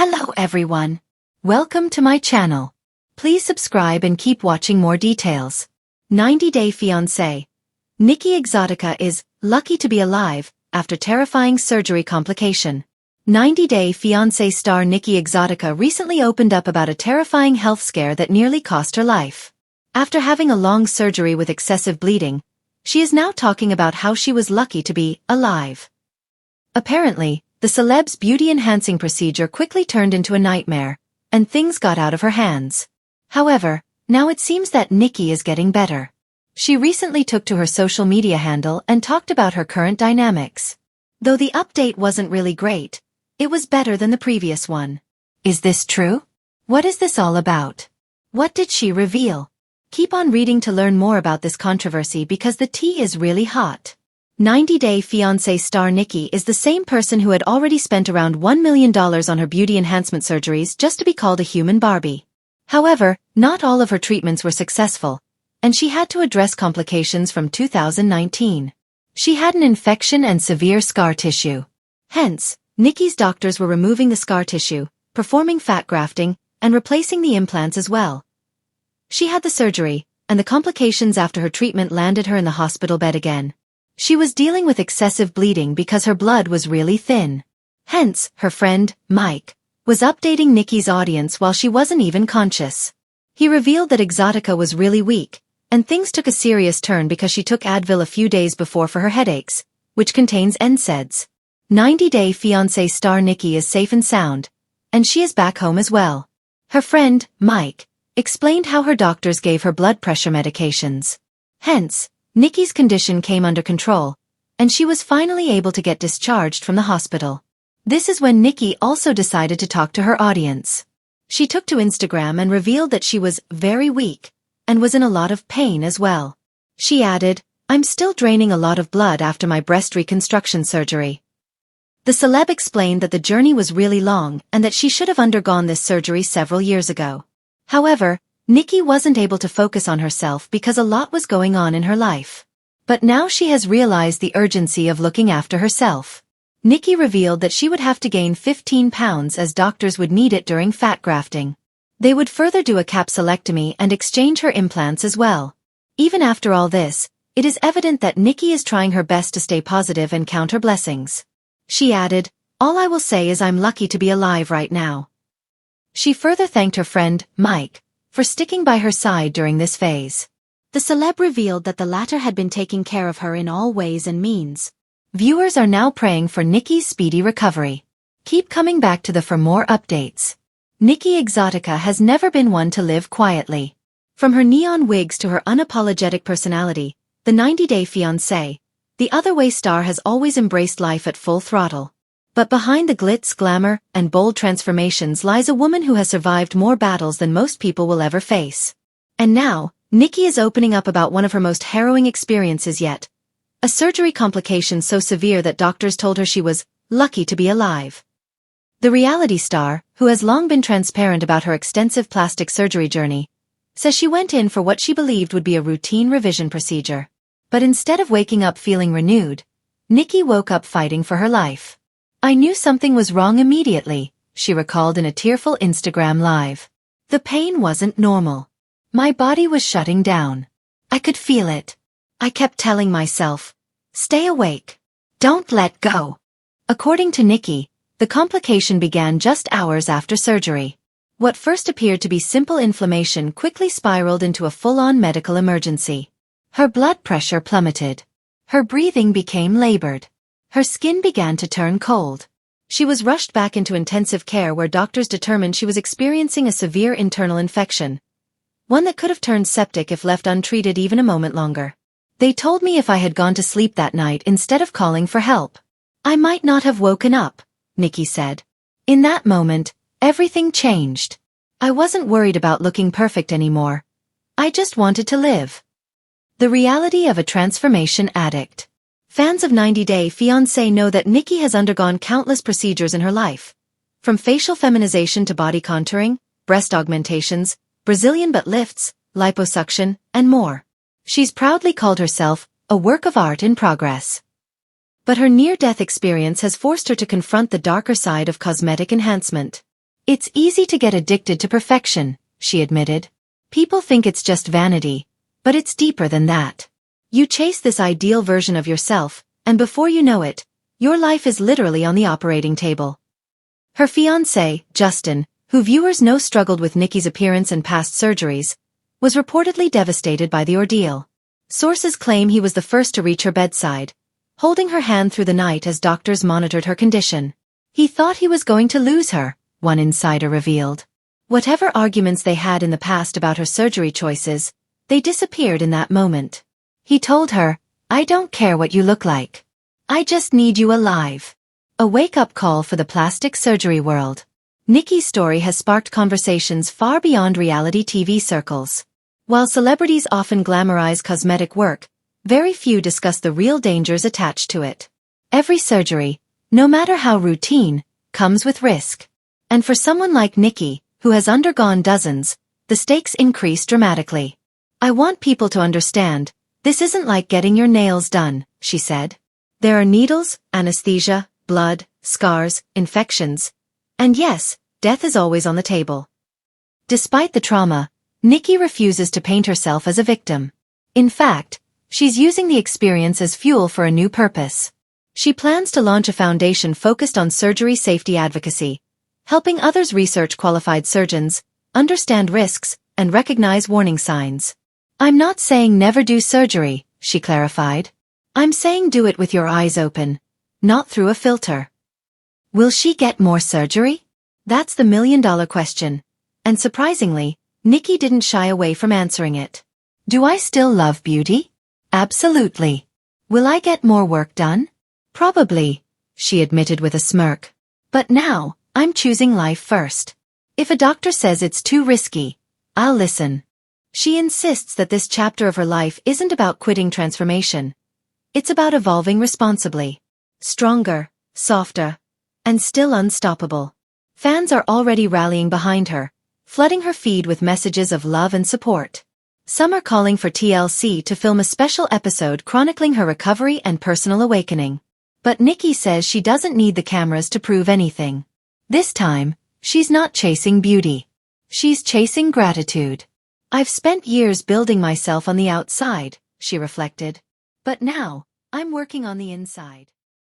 Hello everyone. Welcome to my channel. Please subscribe and keep watching more details. 90-Day Fiance. Nikki Exotika is lucky to be alive after terrifying surgery complication. 90-Day Fiance star Nikki Exotika recently opened up about a terrifying health scare that nearly cost her life. After having a long surgery with excessive bleeding, she is now talking about how she was lucky to be alive. Apparently, the celeb's beauty-enhancing procedure quickly turned into a nightmare, and things got out of her hands. However, now it seems that Nikki is getting better. She recently took to her social media handle and talked about her current dynamics. Though the update wasn't really great, it was better than the previous one. Is this true? What is this all about? What did she reveal? Keep on reading to learn more about this controversy because the tea is really hot. 90-Day Fiancé star Nikki is the same person who had already spent around $1 million on her beauty enhancement surgeries just to be called a human Barbie. However, not all of her treatments were successful, and she had to address complications from 2019. She had an infection and severe scar tissue. Hence, Nikki's doctors were removing the scar tissue, performing fat grafting, and replacing the implants as well. She had the surgery, and the complications after her treatment landed her in the hospital bed again. She was dealing with excessive bleeding because her blood was really thin. Hence, her friend, Mike, was updating Nikki's audience while she wasn't even conscious. He revealed that Exotika was really weak, and things took a serious turn because she took Advil a few days before for her headaches, which contains NSAIDs. 90-Day Fiancé star Nikki is safe and sound, and she is back home as well. Her friend, Mike, explained how her doctors gave her blood pressure medications. Hence, Nikki's condition came under control, and she was finally able to get discharged from the hospital. This is when Nikki also decided to talk to her audience. She took to Instagram and revealed that she was very weak, and was in a lot of pain as well. She added, "I'm still draining a lot of blood after my breast reconstruction surgery." The celeb explained that the journey was really long and that she should have undergone this surgery several years ago. However, Nikki wasn't able to focus on herself because a lot was going on in her life. But now she has realized the urgency of looking after herself. Nikki revealed that she would have to gain 15 pounds as doctors would need it during fat grafting. They would further do a capsulectomy and exchange her implants as well. Even after all this, it is evident that Nikki is trying her best to stay positive and count her blessings. She added, "All I will say is I'm lucky to be alive right now." She further thanked her friend, Mike, for sticking by her side during this phase. The celeb revealed that the latter had been taking care of her in all ways and means. Viewers are now praying for Nikki's speedy recovery. Keep coming back to for more updates. Nikki Exotika has never been one to live quietly. From her neon wigs to her unapologetic personality, the 90-Day Fiancé, the other-way star has always embraced life at full throttle. But behind the glitz, glamour, and bold transformations lies a woman who has survived more battles than most people will ever face. And now, Nikki is opening up about one of her most harrowing experiences yet. A surgery complication so severe that doctors told her she was lucky to be alive. The reality star, who has long been transparent about her extensive plastic surgery journey, says she went in for what she believed would be a routine revision procedure. But instead of waking up feeling renewed, Nikki woke up fighting for her life. "I knew something was wrong immediately," she recalled in a tearful Instagram live. "The pain wasn't normal. My body was shutting down. I could feel it. I kept telling myself, stay awake. Don't let go." According to Nikki, the complication began just hours after surgery. What first appeared to be simple inflammation quickly spiraled into a full-on medical emergency. Her blood pressure plummeted. Her breathing became labored. Her skin began to turn cold. She was rushed back into intensive care where doctors determined she was experiencing a severe internal infection, one that could have turned septic if left untreated even a moment longer. "They told me if I had gone to sleep that night instead of calling for help, I might not have woken up," Nikki said. "In that moment, everything changed. I wasn't worried about looking perfect anymore. I just wanted to live." The reality of a transformation addict. Fans of 90-Day Fiancé know that Nikki has undergone countless procedures in her life. From facial feminization to body contouring, breast augmentations, Brazilian butt lifts, liposuction, and more. She's proudly called herself a work of art in progress. But her near-death experience has forced her to confront the darker side of cosmetic enhancement. It's easy to get addicted to perfection, she admitted. People think it's just vanity, but it's deeper than that. You chase this ideal version of yourself, and before you know it, your life is literally on the operating table. Her fiancé, Justin, who viewers know struggled with Nikki's appearance and past surgeries, was reportedly devastated by the ordeal. Sources claim he was the first to reach her bedside, holding her hand through the night as doctors monitored her condition. He thought he was going to lose her, one insider revealed. Whatever arguments they had in the past about her surgery choices, they disappeared in that moment. He told her, "I don't care what you look like. I just need you alive." A wake-up call for the plastic surgery world. Nikki's story has sparked conversations far beyond reality TV circles. While celebrities often glamorize cosmetic work, very few discuss the real dangers attached to it. Every surgery, no matter how routine, comes with risk. And for someone like Nikki, who has undergone dozens, the stakes increase dramatically. "I want people to understand, this isn't like getting your nails done," she said. "There are needles, anesthesia, blood, scars, infections. And yes, death is always on the table." Despite the trauma, Nikki refuses to paint herself as a victim. In fact, she's using the experience as fuel for a new purpose. She plans to launch a foundation focused on surgery safety advocacy, helping others research qualified surgeons, understand risks, and recognize warning signs. "I'm not saying never do surgery," she clarified. "I'm saying do it with your eyes open, not through a filter." Will she get more surgery? That's the million-dollar question. And surprisingly, Nikki didn't shy away from answering it. "Do I still love beauty? Absolutely. Will I get more work done? Probably," she admitted with a smirk. "But now, I'm choosing life first. If a doctor says it's too risky, I'll listen." She insists that this chapter of her life isn't about quitting transformation. It's about evolving responsibly. Stronger, softer, and still unstoppable. Fans are already rallying behind her, flooding her feed with messages of love and support. Some are calling for TLC to film a special episode chronicling her recovery and personal awakening. But Nikki says she doesn't need the cameras to prove anything. This time, she's not chasing beauty. She's chasing gratitude. "I've spent years building myself on the outside," she reflected. "But now, I'm working on the inside."